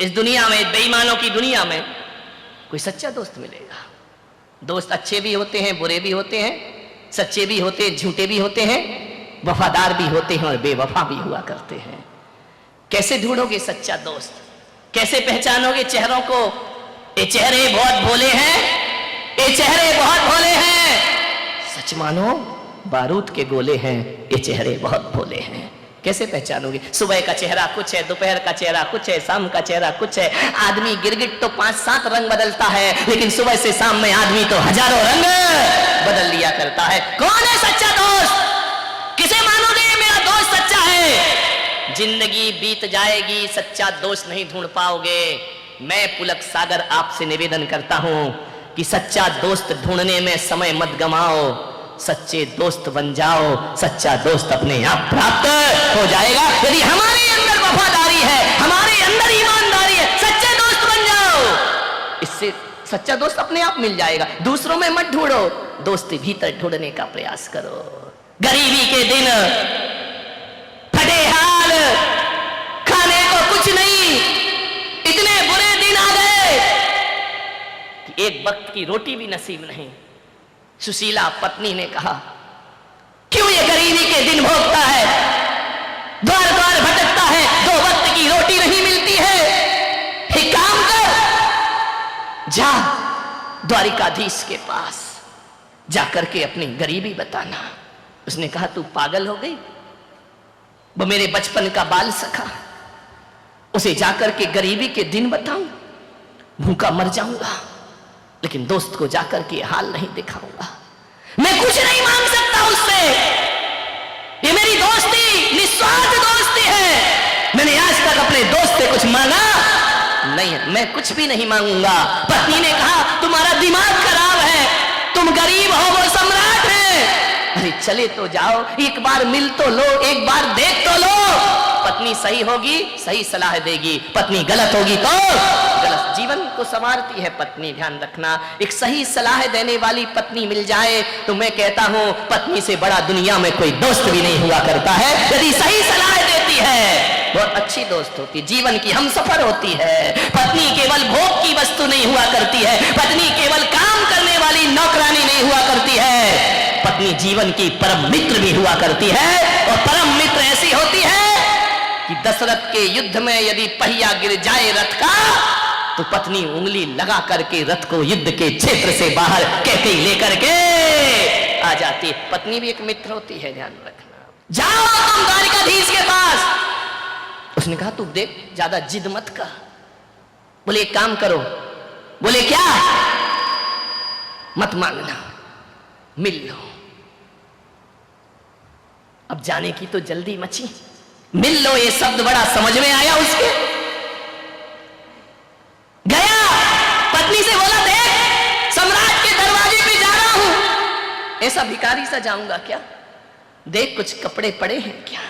इस दुनिया में, बेईमानों की दुनिया में कोई सच्चा दोस्त मिलेगा। दोस्त अच्छे भी होते हैं, बुरे भी होते हैं, सच्चे भी होते हैं, झूठे भी होते हैं, वफादार भी होते हैं और बेवफा भी हुआ करते हैं। कैसे ढूंढोगे सच्चा दोस्त? कैसे पहचानोगे चेहरों को? ये चेहरे बहुत भोले हैं, ये चेहरे बहुत भोले हैं, सच मानो बारूद के गोले हैं, ये चेहरे बहुत भोले हैं। कैसे पहचानोगे? सुबह का चेहरा कुछ है, दोपहर का चेहरा कुछ है, शाम का चेहरा कुछ है। आदमी गिरगिट तो 5-7 रंग बदलता है, लेकिन सुबह से शाम में आदमी तो हजारों रंग बदल लिया करता है। कौन है सच्चा दोस्त? किसे मानोगे मेरा दोस्त सच्चा है? जिंदगी बीत जाएगी, सच्चा दोस्त नहीं ढूंढ पाओगे। मैं पुलक सागर आपसे निवेदन करता हूं कि सच्चा दोस्त ढूंढने में समय मत गमाओ, सच्चे दोस्त बन जाओ। सच्चा दोस्त अपने आप प्राप्त हो जाएगा। यदि हमारे अंदर वफादारी है, हमारे अंदर ईमानदारी है, सच्चे दोस्त बन जाओ। इससे सच्चा दोस्त अपने आप मिल जाएगा। दूसरों में मत ढूंढो, दोस्ती भीतर ढूंढने का प्रयास करो। गरीबी के दिन, फटे हाल, खाने को कुछ नहीं, इतने बुरे दिन आ गए कि एक वक्त की रोटी भी नसीब नहीं। सुशीला पत्नी ने कहा, क्यों ये गरीबी के दिन भोगता है, द्वार द्वार भटकता है, 2 वक्त की रोटी नहीं मिलती है। एक काम कर, जा द्वारिकाधीश के पास जाकर के अपनी गरीबी बताना। उसने कहा, तू पागल हो गई? वो मेरे बचपन का बाल सखा, उसे जाकर के गरीबी के दिन बताऊं? भूखा मर जाऊंगा, लेकिन दोस्त को जाकर के हाल नहीं दिखाऊंगा। मैं कुछ नहीं मांग सकता उससे, ये मेरी दोस्ती निस्वार्थ दोस्ती है। मैंने आज तक अपने दोस्त से कुछ मांगा नहीं है, मैं कुछ भी नहीं मांगूंगा। पत्नी ने कहा, तुम्हारा दिमाग खराब है, तुम गरीब हो, वो सम्राट है। अरे चले तो जाओ, एक बार मिल तो लो, एक बार देख तो लो। पत्नी सही होगी, सही सलाह देगी, पत्नी गलत होगी तो गलत। जीवन को संवारती है पत्नी, ध्यान रखना। एक सही सलाह देने वाली पत्नी मिल जाए तो मैं कहता हूं पत्नी से बड़ा दुनिया में कोई दोस्त भी नहीं हुआ करता है। यदि सही सलाह देती है, बहुत अच्छी दोस्त होती, जीवन की हमसफर होती है। पत्नी केवल भोग की वस्तु नहीं हुआ करती है, पत्नी केवल काम करने वाली नौकरानी नहीं हुआ करती है, पत्नी जीवन की परम मित्र भी हुआ करती है। और परम मित्र ऐसी होती है कि दशरथ के युद्ध में यदि पहिया गिर जाए रथ का, तो पत्नी उंगली लगा करके रथ को युद्ध के क्षेत्र से बाहर कैकेयी लेकर के आ जाती है। पत्नी भी एक मित्र होती है, ध्यान रखना। जाओ तुम द्वारिकाधीश के पास। उसने कहा, तू देख, ज्यादा जिद मत कर। बोले, एक काम करो। बोले, क्या? मत मांगना, मिल लो। अब जाने की तो जल्दी मची। मिल लो, ये शब्द बड़ा समझ में आया उसके। गया, पत्नी से बोला, देख, सम्राट के दरवाजे पे जा रहा हूं। ऐसा भिखारी सा जाऊंगा क्या? देख, कुछ कपड़े पड़े हैं क्या?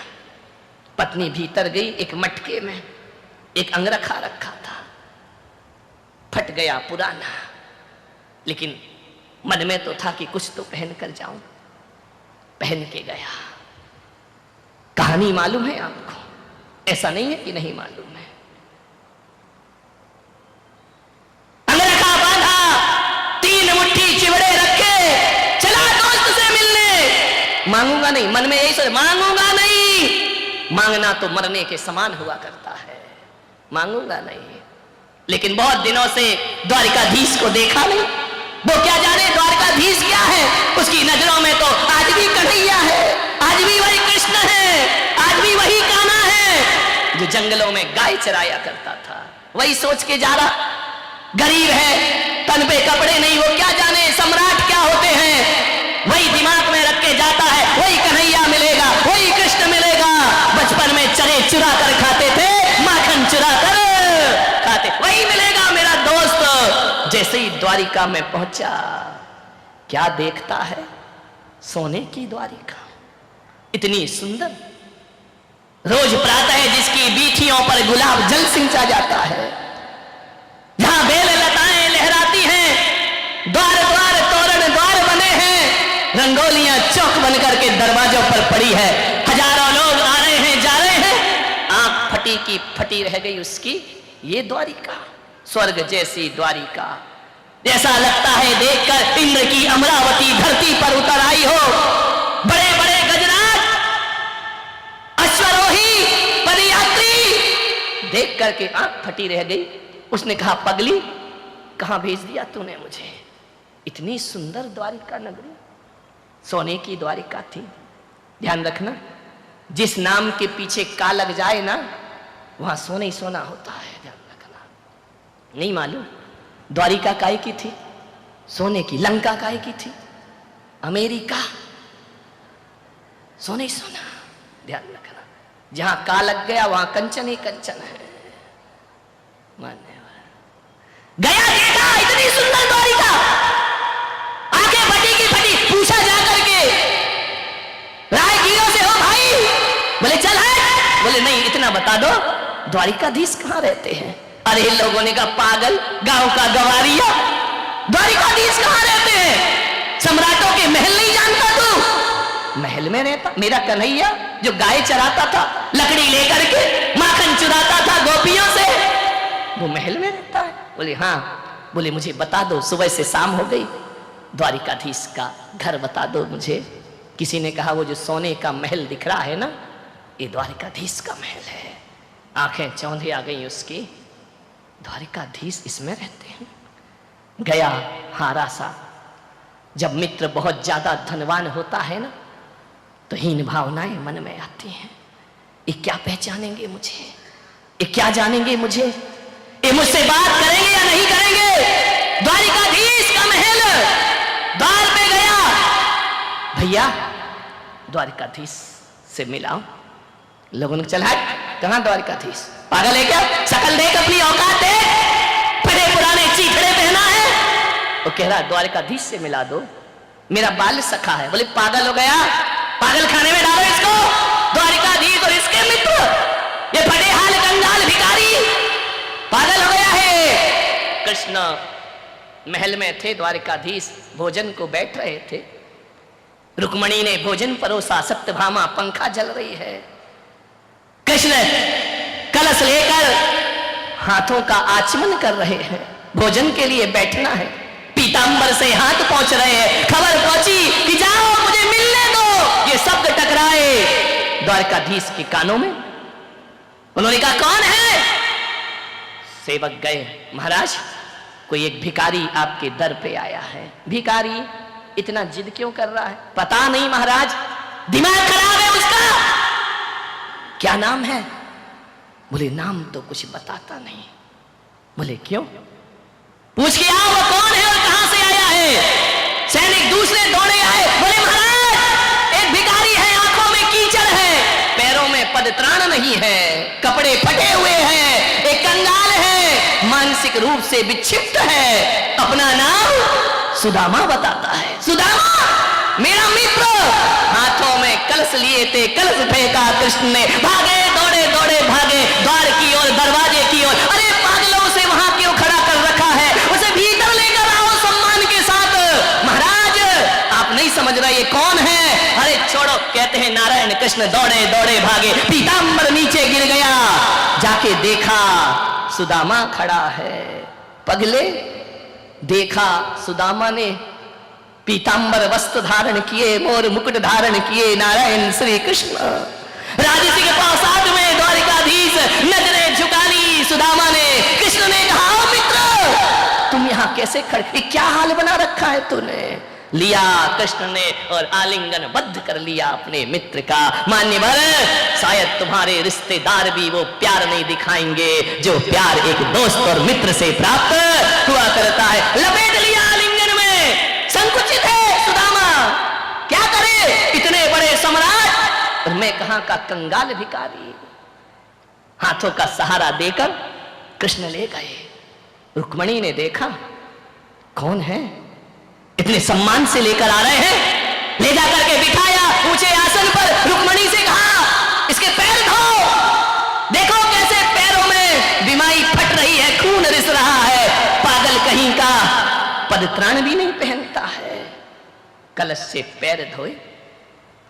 पत्नी भीतर गई, एक मटके में एक अंगरखा रखा था, फट गया, पुराना, लेकिन मन में तो था कि कुछ तो पहन कर जाऊं। पहन के गया। कहानी मालूम है आपको, ऐसा नहीं है कि नहीं मालूम है। अंगरखा बांधा, 3 मुट्ठी चिवड़े रखे, चला दोस्त से मिलने। मांगूंगा नहीं, मन में यही सोच, मांगूंगा नहीं। मांगना तो मरने के समान हुआ करता है, मांगूंगा नहीं। लेकिन बहुत दिनों से द्वारिकाधीश को देखा नहीं। वो क्या जाने द्वारकाधीश क्या है, उसकी नजरों में तो आज भी कन्हैया है, आज भी वही कृष्ण है, आज भी वही कान्हा है जो जंगलों में गाय चराया करता था। वही सोच के जा रहा। गरीब है, तन पे कपड़े नहीं, वो क्या जाने सम्राट क्या होते हैं। वही दिमाग में रख के जाता है, वही कन्हैया मिलेगा, वही कृष्ण मिलेगा। बचपन में चने चुरा कर खाते थे, माखन चुरा कर खाते, वही मिलेगा मेरा दोस्त। जैसे ही द्वारिका में पहुंचा, क्या देखता है? सोने की द्वारिका, इतनी सुंदर। रोज प्रातः जिसकी बीथियों पर गुलाब जल सिंचा जाता है, जहां बेल लताएं लहराती हैं, द्वार द्वार तोरण द्वार बने हैं, रंगोलियां चौक बनकर के दरवाजों पर पड़ी है। हजारों लोग आ रहे हैं, जा रहे हैं, आंख फटी की फटी रह गई उसकी ये द्वारिका, स्वर्ग जैसी द्वारिका। जैसा लगता है देखकर इंद्र की अमरावती धरती पर उतर आई हो। बड़े बड़े गजराज, अश्वरोही, पदयात्री देख करके आंख फटी रह गई। उसने कहा, पगली कहां भेज दिया तूने मुझे? इतनी सुंदर द्वारिका नगरी, सोने की द्वारिका थी। ध्यान रखना, जिस नाम के पीछे का लग जाए ना, वहां सोना ही सोना होता है। ध्यान रखना। नहीं मालूम द्वारिका काय की थी? सोने की। लंका काय की थी? अमेरिका। सोने ही सोना। ध्यान रखना, जहां का लग गया वहां कंचन ही कंचन है। मान्यवर गया, देखा इतनी सुंदर द्वारिका, आंखें फटी की फटी। पूछा जा करके, राहगीरों से, हो भाई? बोले चल है। बोले नहीं, इतना बता दो द्वारिकाधीश कहां रहते हैं? अरे लोगों ने कहा, पागल, गांव का गवारिया, द्वारिकाधीश कहां रहते हैं? सम्राटों के महल नहीं जानता तू? महल में रहता मेरा कन्हैया, जो गाय चराता था, लकड़ी लेकर के माखन चुराता था गोपियों से, वो महल में रहता है? बोले हाँ। बोले मुझे बता दो, सुबह से शाम हो गई, द्वारिकाधीश का घर बता दो मुझे। किसी ने कहा, वो जो सोने का महल दिख रहा है ना, ये द्वारिकाधीश का महल है। आंखें चौंधी आ गई उसकी, द्वारिकाधीश इसमें रहते हैं। गया हारा सा। जब मित्र बहुत ज्यादा धनवान होता है ना, तो हीन भावनाएं मन में आती हैं। ये क्या पहचानेंगे मुझे? ये क्या जानेंगे मुझे? ये मुझसे बात करेंगे या नहीं करेंगे? द्वारिकाधीश का महल, द्वार पे गया, भैया द्वारिकाधीश से मिलाओ। लोगों ने चला, कहां द्वारिकाधीश? पागल है क्या? शकल देख, अपनी औकात देख, बड़े पुराने चीथड़े पहना है। वो कह रहा, द्वारिकाधीश से मिला दो, मेरा बाल सखा है। बोले पागल हो गया, पागल खाने में डालो इसको। द्वारिकाधीश और इसके मित्र, ये बड़े हाल कंगाल भिखारी, पागल हो गया है। कृष्ण महल में थे, द्वारिकाधीश भोजन को बैठ रहे थे। रुक्मणी ने भोजन परोसा, सत्यभामा पंखा जल रही है। कृष्ण कलश लेकर हाथों का आचमन कर रहे हैं, भोजन के लिए बैठना है। पीतांबर से हाथ पहुंच रहे हैं। खबर पहुंची कि जाओ मुझे मिलने दो। ये शब्द टकराए द्वारकाधीश के कानों में। उन्होंने कहा, कौन है? सेवक गए, महाराज कोई एक भिखारी आपके दर पे आया है। भिखारी इतना जिद क्यों कर रहा है? पता नहीं महाराज, दिमाग खराब है उसका। क्या नाम है? बोले नाम तो कुछ बताता नहीं। बोले क्यों? पूछ के आओ वो कौन है और कहां से आया है। सैनिक दूसरे दौड़े आए। बोले महाराज एक भिखारी है, आंखों में कीचड़ है, पैरों में पदत्राण नहीं है, कपड़े फटे हुए हैं, एक कंगाल है, मानसिक रूप से विक्षिप्त है, अपना नाम सुदामा बताता है। सुदामा मेरा मित्र। हाथों में कलश लिए थे, कलश फेंका कृष्ण ने। भागे, दौड़े दौड़े भागे द्वार की ओर, दरवाजे की ओर। अरे पागलों से वहां क्यों खड़ा कर रखा है? उसे भीतर लेकर आओ सम्मान के साथ। महाराज आप नहीं समझ रहे ये कौन है? अरे छोड़ो, कहते हैं नारायण। कृष्ण दौड़े दौड़े भागे, पीतांबर नीचे गिर गया। जाके देखा सुदामा खड़ा है। पगले देखा सुदामा ने पीतांबर वस्त्र धारण किए, मोर मुकुट धारण किए, नारायण श्री कृष्ण। राजसी के प्रासाद में द्वारिकाधीश नजरें झुका ली सुदामा ने। कृष्ण ने कहा, मित्र तुम यहाँ कैसे खड़े? क्या हाल बना रखा है तूने? लिया कृष्ण ने और आलिंगन बद्ध कर लिया अपने मित्र का। मान्यवर शायद तुम्हारे रिश्तेदार भी वो प्यार नहीं दिखाएंगे जो प्यार एक दोस्त और मित्र से प्राप्त हुआ करता है। लपेट लिया आलिंगन में। संकुचित है सुदामा, क्या करे? इतने बड़े सम्राट और मैं कहां का कंगाल भिखारी। हाथों का सहारा देकर कृष्ण ले गए। रुक्मणी ने देखा, कौन है? इतने सम्मान से लेकर आ रहे हैं। ले जाकर के बिठाया ऊंचे आसन पर। रुक्मणी से कहा, इसके पैर धो। देखो कैसे पैरों में बिमाई फट रही है, खून रिस रहा है। पागल कहीं का, पदत्राण भी नहीं पहनता है। कलश से पैर धोए।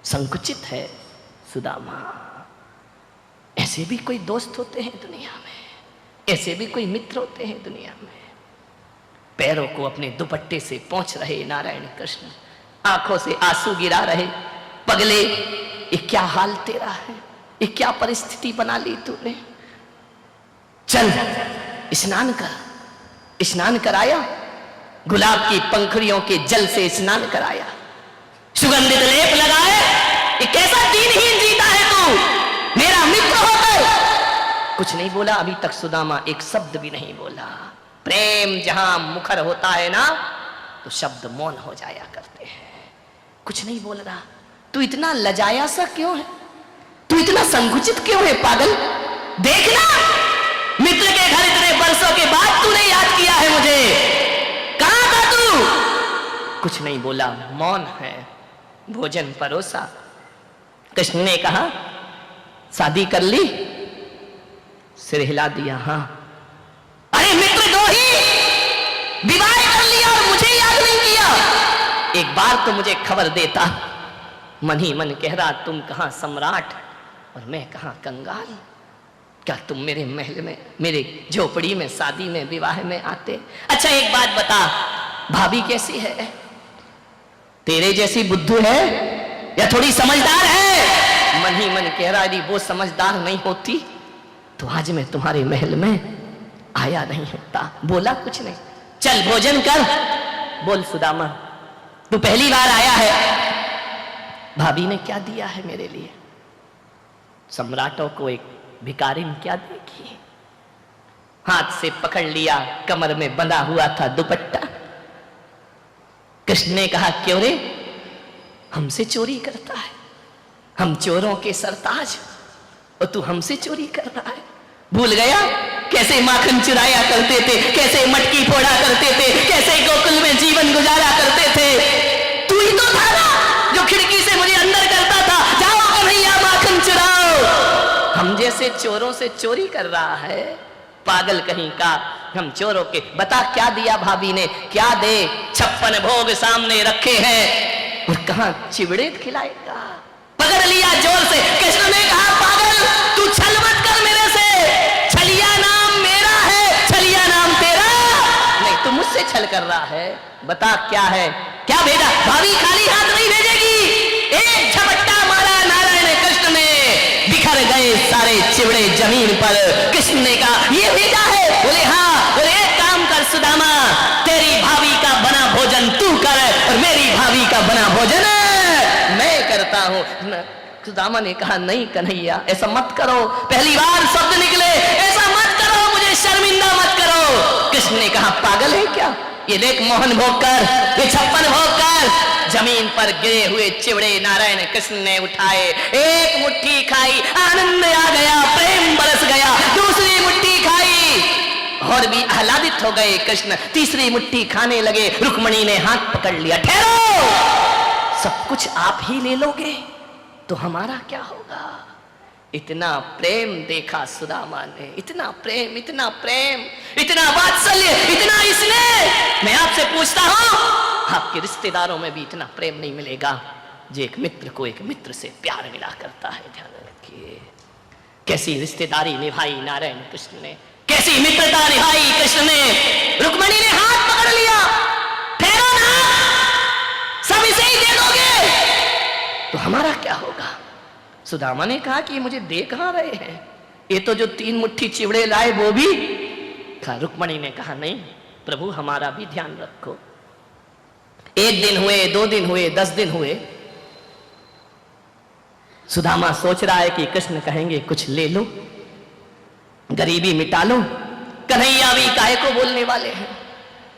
संकुचित है सुदामा। ऐसे भी कोई दोस्त होते हैं दुनिया में, ऐसे भी कोई मित्र होते हैं दुनिया में। पैरों को अपने दुपट्टे से पोंछ रहे नारायण कृष्ण, आंखों से आंसू गिरा रहे। पगले, ये क्या हाल तेरा है, ये क्या परिस्थिति बना ली तूने। चल स्नान कर। स्नान कराया, गुलाब की पंखुड़ियों के जल से स्नान कराया, सुगंधित लेप लगाए। ये कैसा दीनहीन जीता है तू, मेरा मित्र होकर। कुछ नहीं बोला अभी तक सुदामा, एक शब्द भी नहीं बोला। प्रेम जहां मुखर होता है ना, तो शब्द मौन हो जाया करते हैं। कुछ नहीं बोल रहा। तू इतना लजाया सा क्यों है, तू इतना संकुचित क्यों है पागल। देखना, मित्र के घर इतने वर्षों के बाद तूने याद किया है मुझे, कहां था तू। कुछ नहीं बोला, मौन है। भोजन परोसा। कृष्ण ने कहा, शादी कर ली। सिर हिला दिया, हाँ। अरे मित्र दो ही, विवाह कर लिया और मुझे याद नहीं किया। एक बार तो मुझे खबर देता। मन ही मन कह रहा, तुम कहां सम्राट और मैं कहां कंगाल। क्या तुम मेरे महल में, मेरे झोपड़ी में, शादी में, विवाह में आते। अच्छा एक बात बता, भाभी कैसी है, तेरे जैसी बुद्धू है या थोड़ी समझदार है। मन ही मन कह रहा, यदि वो समझदार नहीं होती तो आज मैं तुम्हारे महल में आया नहीं होता। बोला कुछ नहीं। चल भोजन कर। बोल सुदामा, तू पहली बार आया है, भाभी ने क्या दिया है मेरे लिए। सम्राटों को एक भिखारी ने क्या देखी। हाथ से पकड़ लिया, कमर में बंधा हुआ था दुपट्टा। कृष्ण ने कहा, क्यों रे, हमसे चोरी करता है, हम चोरों के सरताज, और तू हमसे चोरी कर रहा है। भूल गया कैसे माखन चुराया करते थे, कैसे मटकी फोड़ा करते थे, कैसे गोकुल में जीवन गुजारा करते थे। तू ही तो था ना जो खिड़की से मुझे अंदर करता था, जाओ कन्हैया माखन चुराओ। हम जैसे चोरों से चोरी कर रहा है, पागल कहीं का। हम चोरों के, बता क्या दिया भाभी ने, क्या दे। 56 भोग सामने रखे हैं और कहां चिवड़े खिलाएगा। पकड़ लिया जोर से। कृष्ण ने कहा, पागल तू छल मत कर मेरे से, छलिया नाम मेरा है, छलिया नाम तेरा नहीं। तू मुझसे छल कर रहा है, बता क्या है, क्या भेजा। भाभी खाली हाथ नहीं भेजेगी। एक झपट्टा मारा नारायण कृष्ण ने, बिखर गए सारे चिवड़े जमीन पर। कृष्ण ने कहा, ये भेजा है। बोले हाँ। बोले एक काम कर सुदामा, तेरी भाभी का बना भोजन तू कर और मेरी भाभी का बना भोजन मैं करता हूं। सुदामा ने कहा, नहीं कन्हैया ऐसा मत करो, पहली बार शब्द निकले, ऐसा मत करो, मुझे शर्मिंदा मत करो। कृष्ण ने कहा, पागल है क्या, ये देख मोहन भोग कर, ये 56 भोग कर। जमीन पर गिरे हुए चिवड़े नारायण कृष्ण ने उठाए, एक मुट्ठी खाई, आनंद आ गया, प्रेम बरस गया। दूसरी मुट्ठी खाई और भी आह्लादित हो गए कृष्ण। तीसरी मुट्ठी खाने लगे, रुक्मणी ने हाथ पकड़ लिया। ठहरो, सब कुछ आप ही ले लोगे तो हमारा क्या होगा। इतना प्रेम देखा सुदामा ने, इतना प्रेम, इतना प्रेम, इतना वात्सल्य, इतना स्नेह। मैं आपसे पूछता हूं, आपके रिश्तेदारों में भी इतना प्रेम नहीं मिलेगा जो एक मित्र को एक मित्र से प्यार मिला करता है। ध्यान रखिए, कैसी रिश्तेदारी निभाई नारायण कृष्ण ने, कैसी मित्रता निभाई कृष्ण ने। रुक्मणी ने हाथ पकड़ लिया, ठहरो ना, सब इसे ही दे दोगे तो हमारा क्या होगा। सुदामा ने कहा कि मुझे दे कहां रहे हैं, ये तो जो 3 मुट्ठी चिवड़े लाए वो भी। रुक्मणी ने कहा, नहीं प्रभु हमारा भी ध्यान रखो। 1 दिन हुए, 2 दिन हुए, 10 दिन हुए। सुदामा सोच रहा है कि कृष्ण कहेंगे कुछ ले लो, गरीबी मिटा लो। कन्हैया भी काहे को बोलने वाले हैं।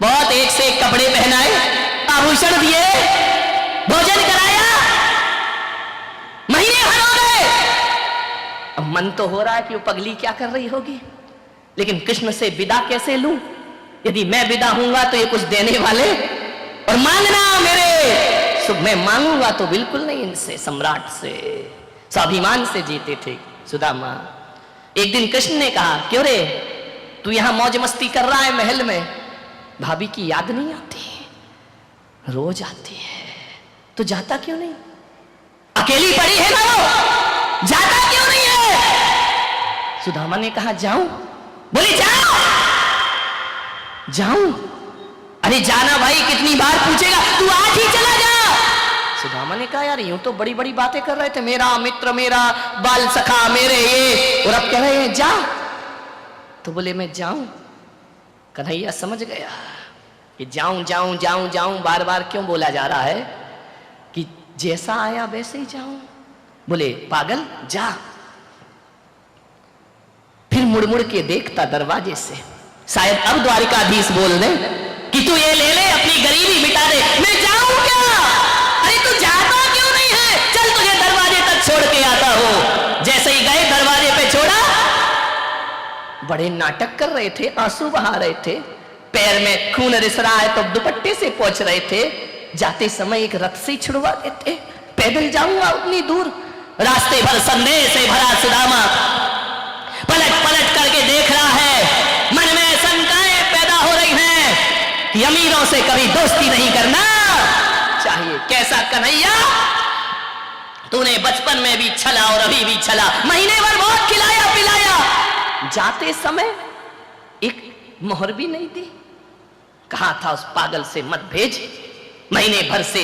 बहुत एक से एक कपड़े पहनाए, आभूषण दिए, भोजन कराया, महीने भर हो गए। अब मन तो हो रहा है कि वो पगली क्या कर रही होगी, लेकिन कृष्ण से विदा कैसे लूं। यदि मैं विदा हूंगा तो ये कुछ देने वाले, और मांगना मेरे सुख, मैं मांगूंगा तो बिल्कुल नहीं इनसे, सम्राट से, स्वाभिमान से जीते थे सुदामा। एक दिन कृष्ण ने कहा, क्यों रे तू यहां मौज मस्ती कर रहा है महल में, भाभी की याद नहीं आती। रोज आती है, तो जाता क्यों नहीं, अकेली पड़ी है ना वो, जाता क्यों नहीं है। सुदामा ने कहा जाऊं? बोले जाओ। जाऊं? अरे जाना भाई, कितनी बार पूछेगा, तू आज ही चला जा। सुदामा ने कहा यार यूं तो बड़ी बड़ी बातें कर रहे थे, मेरा मित्र, मेरा बाल सखा, मेरे ये, और अब कह रहे हैं जा। तो बोले मैं जाऊं? कन्हैया समझ गया कि जाऊं जाऊं जाऊं जाऊं बार बार क्यों बोला जा रहा है, कि जैसा आया वैसे ही जाऊं। बोले पागल जा। फिर मुड़ मुड़ के देखता दरवाजे से, शायद अब द्वारिकाधीश बोल दे कि तू ये ले ले, अपनी गरीबी मिटा दे। मैं जाऊं क्या? अरे तू जाता क्यों नहीं है? चल तुझे दरवाजे तक छोड़ के आता हूं। जैसे ही गए दरवाजे पे छोड़ा, बड़े नाटक कर रहे थे, आंसू बहा रहे थे, पैर में खून रिस रहा है तो दुपट्टे से पोंछ रहे थे। जाते समय एक रथ से छुड़वा देते, पैदल जाऊंगा उतनी दूर। रास्ते भर संदेह से भरा सुदामा पलट पलट करके देख रहा है, मन में शंकाएं पैदा हो रही हैं कि अमीरों से कभी दोस्ती नहीं करना चाहिए। कैसा कन्हैया, तूने बचपन में भी छला और अभी भी छला, महीने भर बहुत खिलाया पिलाया, जाते समय एक मोहर भी नहीं दी। कहा था उस पागल से मत भेज, महीने भर से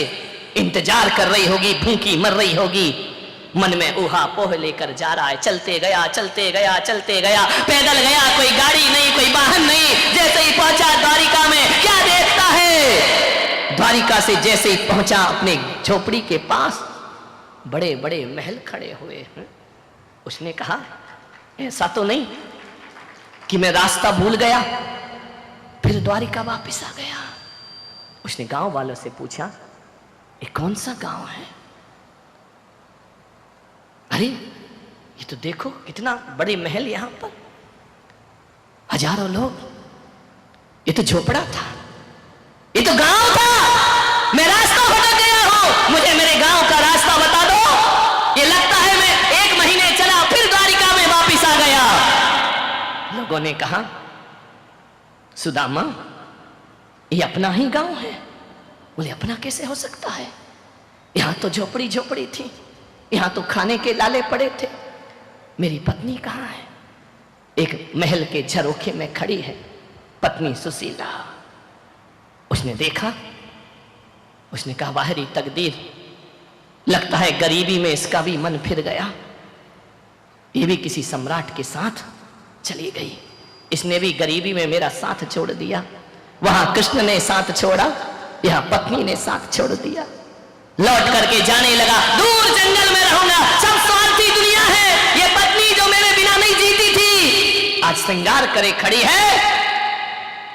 इंतजार कर रही होगी, भूखी मर रही होगी। मन में ऊहा पोह लेकर जा रहा है, चलते गया चलते गया चलते गया, पैदल गया, कोई गाड़ी नहीं, कोई वाहन नहीं। जैसे ही पहुंचा द्वारिका में, क्या देखता है, द्वारिका से जैसे ही पहुंचा अपने झोपड़ी के पास बड़े बड़े महल खड़े हुए हैं। उसने कहा ऐसा तो नहीं कि मैं रास्ता भूल गया। फिर द्वारिका वापस आ गया। उसने गांव वालों से पूछा ये कौन सा गांव है? अरे ये तो देखो कितना बड़े महल, यहां पर हजारों लोग, ये तो झोपड़ा था, ये तो गांव था। मैं रास्ता भटक गया हूं, मुझे मेरे गांव का रास्ता बता दो। ये लगता है मैं 1 महीने चला फिर द्वारिका में वापस आ गया। लोगों ने कहा सुदामा ये अपना ही गांव है। बोले अपना कैसे हो सकता है, यहां तो झोपड़ी झोपड़ी थी, यहां तो खाने के लाले पड़े थे। मेरी पत्नी कहाँ है? एक महल के झरोखे में खड़ी है पत्नी सुशीला। उसने देखा, उसने कहा बाहरी तकदीर, लगता है गरीबी में इसका भी मन फिर गया, ये भी किसी सम्राट के साथ चली गई, इसने भी गरीबी में मेरा साथ छोड़ दिया। वहां कृष्ण ने साथ छोड़ा, यहां पत्नी ने साथ छोड़ दिया। लौट करके जाने लगा, दूर जंगल में रहूंगा, सब स्वार्थी दुनिया है। ये पत्नी जो मेरे बिना नहीं जीती थी, आज श्रृंगार करे खड़ी है।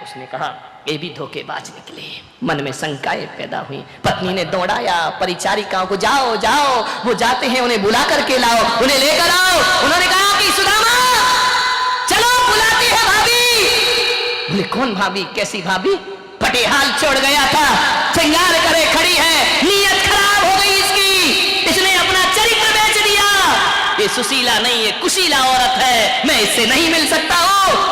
उसने कहा ये भी धोखेबाज निकले। मन में शंकाएं पैदा हुई। पत्नी ने दौड़ाया परिचारिकाओं को, जाओ जाओ, वो जाते हैं, उन्हें बुला करके लाओ, उन्हें लेकर आओ। उन्होंने कहा कि सुदामा चलो, बुलाती है भाभी। बोले कौन भाभी, कैसी भाभी? पटिहाल छोड़ गया था, श्रृंगार करे खड़ी है, नीयत खराब हो गई इसकी, इसने अपना चरित्र बेच दिया। ये सुशीला नहीं, ये कुशीला औरत है, मैं इससे नहीं मिल सकता हूं।